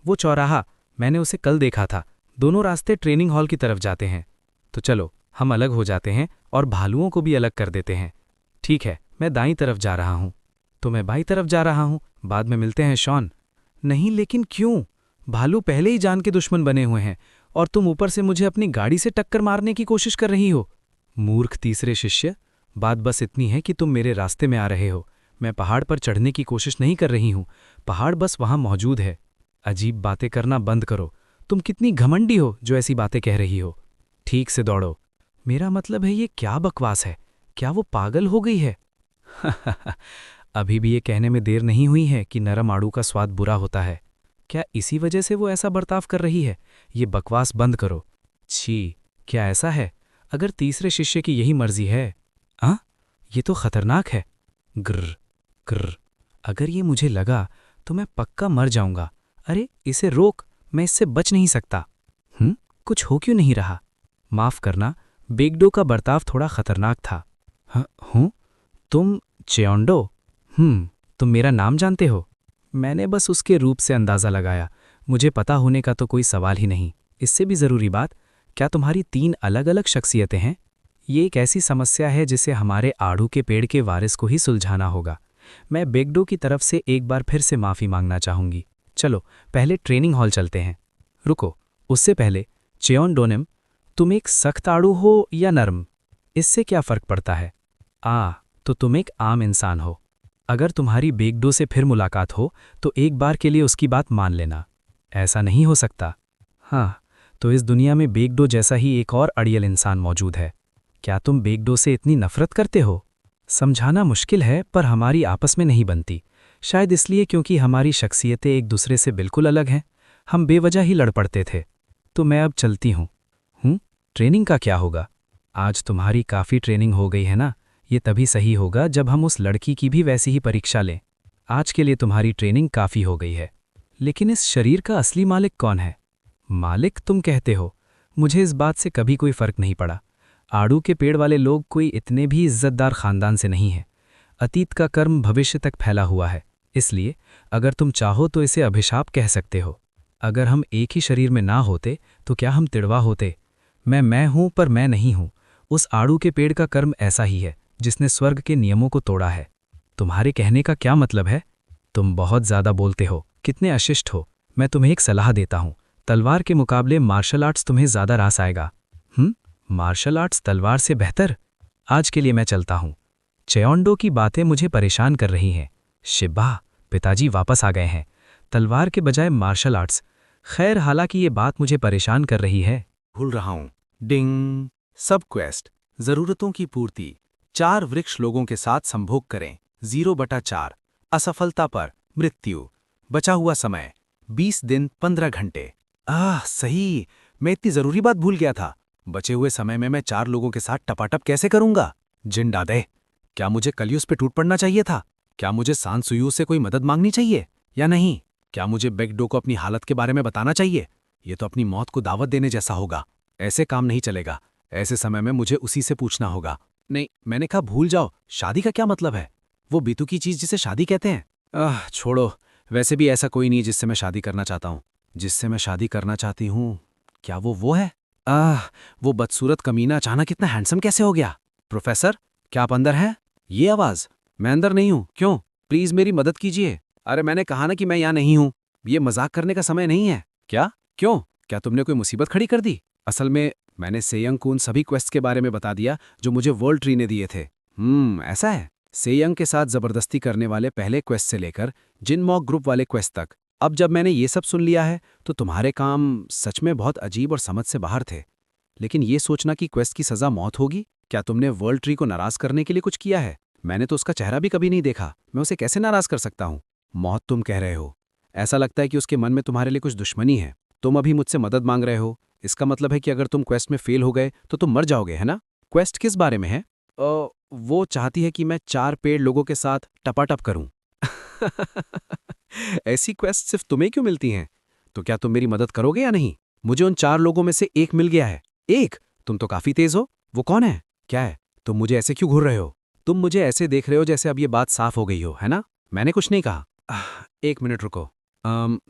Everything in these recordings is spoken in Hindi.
वो चौराहा, मैंने उसे कल देखा था। दोनों रास्ते ट्रेनिंग हॉल की तरफ जाते हैं। तो चलो, हम अलग हो जाते हैं और भालुओं को भी अलग कर देते हैं। ठीक है, मैं दाईं तरफ जा रहा हूँ। तो मैं बाईं तरफ जा रहा हूँ। बाद में मिलते हैं शॉन। नहीं, लेकिन क्यों? भालू पहले ही जान के दुश्मन बने हुए हैं और तुम ऊपर से मुझे अपनी गाड़ी से टक्कर मारने की कोशिश कर रही हो। मूर्ख तीसरे शिष्य, बात बस इतनी है कि तुम मेरे रास्ते में आ रहे हो। मैं पहाड़ पर चढ़ने की कोशिश नहीं कर रही हूँ। पहाड़ बस वहाँ मौजूद है। अजीब बातें करना बंद करो। तुम कितनी घमंडी हो जो ऐसी बातें कह रही हो। ठीक से दौड़ो। मेरा मतलब है, ये क्या बकवास है? क्या वो पागल हो गई है? अभी भी ये कहने में देर नहीं हुई है कि नरम आड़ू का स्वाद बुरा होता है। क्या इसी वजह से वो ऐसा बर्ताव कर रही है? ये बकवास बंद करो। छी, क्या ऐसा है? अगर तीसरे शिष्य की यही मर्जी है। हाँ, ये तो खतरनाक है। ग्र ग्र। अगर ये मुझे लगा तो मैं पक्का मर जाऊंगा। अरे इसे रोक, मैं इससे बच नहीं सकता। कुछ हो क्यों नहीं रहा? माफ करना, बेगडो का बर्ताव थोड़ा खतरनाक था। हाँ हूँ? तुम चेओंडो? तुम मेरा नाम जानते हो? मैंने बस उसके रूप से अंदाज़ा लगाया। मुझे पता होने का तो कोई सवाल ही नहीं। इससे भी ज़रूरी बात, क्या तुम्हारी 3 अलग अलग शख्सियतें हैं? ये एक ऐसी समस्या है जिसे हमारे आड़ू के पेड़ के वारिस को ही सुलझाना होगा। मैं बेगडो की तरफ से एक बार फिर से माफ़ी मांगना चाहूँगी। चलो, पहले ट्रेनिंग हॉल चलते हैं। रुको, उससे पहले चेओंडोनिम, तुम एक सख्त आड़ू हो या नर्म? इससे क्या फ़र्क पड़ता है? तो तुम एक आम इंसान हो। अगर तुम्हारी बेगडो से फिर मुलाकात हो तो एक बार के लिए उसकी बात मान लेना। ऐसा नहीं हो सकता। हाँ, तो इस दुनिया में बेगडो जैसा ही एक और अड़ियल इंसान मौजूद है। क्या तुम बेगडो से इतनी नफरत करते हो? समझाना मुश्किल है, पर हमारी आपस में नहीं बनती। शायद इसलिए क्योंकि हमारी शख्सियतें एक दूसरे से बिल्कुल अलग हैं। हम बेवजह ही लड़ पड़ते थे। तो मैं अब चलती हूँ। ट्रेनिंग का क्या होगा? आज तुम्हारी काफ़ी ट्रेनिंग हो गई है ना? ये तभी सही होगा जब हम उस लड़की की भी वैसी ही परीक्षा लें। आज के लिए तुम्हारी ट्रेनिंग काफ़ी हो गई है। लेकिन इस शरीर का असली मालिक कौन है? मालिक तुम कहते हो? मुझे इस बात से कभी कोई फ़र्क नहीं पड़ा। आड़ू के पेड़ वाले लोग कोई इतने भी इज्जतदार ख़ानदान से नहीं हैं। अतीत का कर्म भविष्य तक फैला हुआ है। इसलिए अगर तुम चाहो तो इसे अभिशाप कह सकते हो। अगर हम एक ही शरीर में ना होते तो क्या हम तिड़वा होते? मैं हूं, पर मैं नहीं हूं। उस आड़ू के पेड़ का कर्म ऐसा ही है जिसने स्वर्ग के नियमों को तोड़ा है। तुम्हारे कहने का क्या मतलब है? तुम बहुत ज़्यादा बोलते हो। कितने अशिष्ट हो। मैं तुम्हें एक सलाह देता हूँ। तलवार के मुकाबले मार्शल आर्ट्स तुम्हें ज़्यादा रास आएगा। मार्शल आर्ट्स तलवार से बेहतर? आज के लिए मैं चलता हूँ। चेओंडो की बातें मुझे परेशान कर रही हैं। शिब्बा, पिताजी वापस आ गए हैं। तलवार के बजाय मार्शल आर्ट्स। खैर, हालांकि ये बात मुझे परेशान कर रही है। भूल रहा हूं। डिंग। सब क्वेस्ट, जरूरतों की पूर्ति। 4 वृक्ष लोगों के साथ संभोग करें। 0/4। असफलता पर मृत्यु। बचा हुआ समय 20 दिन 15 घंटे। सही। मैं इतनी जरूरी बात भूल गया था। बचे हुए समय में मैं 4 लोगों के साथ टपाटप कैसे करूंगा? जिंडादे। क्या मुझे कलियुस पे टूट पड़ना चाहिए था? क्या मुझे सांसुयू से कोई मदद मांगनी चाहिए या नहीं? क्या मुझे बेगडो को अपनी हालत के बारे में बताना चाहिए? ये तो अपनी मौत को दावत देने जैसा होगा। ऐसे काम नहीं चलेगा। ऐसे समय में मुझे उसी से पूछना होगा। नहीं, मैंने कहा भूल जाओ। शादी का क्या मतलब है? वो बीतू की चीज जिसे शादी कहते हैं। छोड़ो। वैसे भी ऐसा कोई नहीं जिससे मैं शादी करना चाहता हूँ। जिससे मैं शादी करना चाहती हूँ, क्या वो है? वो बदसूरत कमीना अचानक इतना हैंडसम कैसे हो गया? प्रोफेसर, क्या आप अंदर हैं? ये आवाज। मैं अंदर नहीं हूँ। क्यों? प्लीज मेरी मदद कीजिए। अरे मैंने कहा ना कि मैं यहाँ नहीं हूँ। ये मजाक करने का समय नहीं है। क्या? क्यों? क्या तुमने कोई मुसीबत खड़ी कर दी? असल में मैंने सेयंग को उन सभी क्वेस्ट के बारे में बता दिया जो मुझे वर्ल्ड ट्री ने दिए थे। ऐसा है। सेयंग के साथ जबरदस्ती करने वाले पहले क्वेस्ट से लेकर जिनमॉक ग्रुप वाले क्वेस्ट तक। अब जब मैंने ये सब सुन लिया है तो तुम्हारे काम सच में बहुत अजीब और समझ से बाहर थे। लेकिन ये सोचना कि क्वेस्ट की सजा मौत होगी, क्या तुमने वर्ल्ड ट्री को नाराज करने के लिए कुछ किया है? मैंने तो उसका चेहरा भी कभी नहीं देखा। मैं उसे कैसे नाराज कर सकता हूँ? मौत तुम कह रहे हो। ऐसा लगता है कि उसके मन में तुम्हारे लिए कुछ दुश्मनी है। तुम अभी मुझसे मदद मांग रहे हो। इसका मतलब है कि अगर तुम क्वेस्ट में फेल हो गए तो तुम मर जाओगे, है ना? क्वेस्ट किस बारे में है? वो चाहती है कि मैं 4 पेड़ लोगों के साथ टपाटप करूं। ऐसी क्वेस्ट सिर्फ तुम्हें क्यों मिलती हैं? तो क्या तुम मेरी मदद करोगे या नहीं? मुझे उन 4 लोगों में से एक मिल गया है। एक? तुम तो काफी तेज हो। वो कौन है? क्या है? तुम मुझे ऐसे क्यों घूर रहे हो? तुम मुझे ऐसे देख रहे हो जैसे अब ये बात साफ हो गई हो, है ना? मैंने कुछ नहीं कहा। 1 मिनट रुको।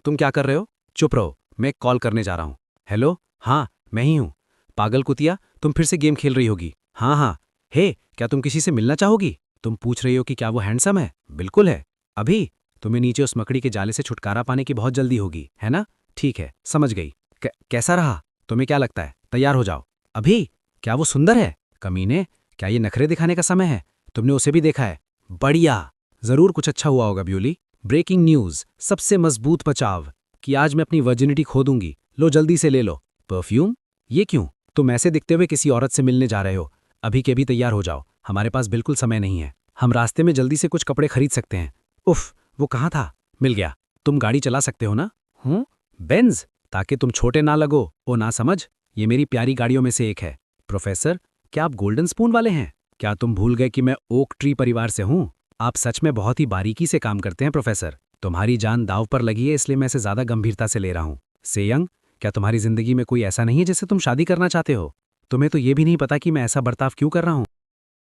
तुम क्या कर रहे हो? चुप रहो, मैं एक कॉल करने जा रहा हूँ। हेलो, हाँ मैं ही हूँ। पागल कुतिया, तुम फिर से गेम खेल रही होगी। हाँ हाँ। हे, क्या तुम किसी से मिलना चाहोगी? तुम पूछ रही हो कि क्या वो हैंडसम है? बिल्कुल है। अभी तुम्हें नीचे उस मकड़ी के जाले से छुटकारा पाने की बहुत जल्दी होगी, है ना? ठीक है, समझ गई। कैसा रहा? तुम्हें क्या लगता है? तैयार हो जाओ। अभी क्या वो सुंदर है? कमीने, क्या ये नखरे दिखाने का समय है? तुमने उसे भी देखा है? बढ़िया। जरूर कुछ अच्छा हुआ होगा ब्यूली। ब्रेकिंग न्यूज, सबसे मजबूत बचाव कि आज मैं अपनी वर्जिनिटी खो दूंगी। लो जल्दी से ले लो। परफ्यूम? ये क्यों? तुम ऐसे दिखते हुए किसी औरत से मिलने जा रहे हो। अभी के भी तैयार हो जाओ, हमारे पास बिल्कुल समय नहीं है। हम रास्ते में जल्दी से कुछ कपड़े खरीद सकते हैं। उफ, वो कहाँ था? मिल गया। तुम गाड़ी चला सकते हो ना? बेंज, ताकि तुम छोटे ना लगो। ओ ना समझ, ये मेरी प्यारी गाड़ियों में से एक है। प्रोफेसर, क्या आप गोल्डन स्पून वाले हैं? क्या तुम भूल गए कि मैं ओक ट्री परिवार से हूँ? आप सच में बहुत ही बारीकी से काम करते हैं प्रोफेसर। तुम्हारी जान दांव पर लगी है, इसलिए मैं इसे ज्यादा गंभीरता से ले रहा हूँ। सेयंग, क्या तुम्हारी जिंदगी में कोई ऐसा नहीं है जिससे तुम शादी करना चाहते हो? तुम्हें तो ये भी नहीं पता कि मैं ऐसा बर्ताव क्यों कर रहा हूँ।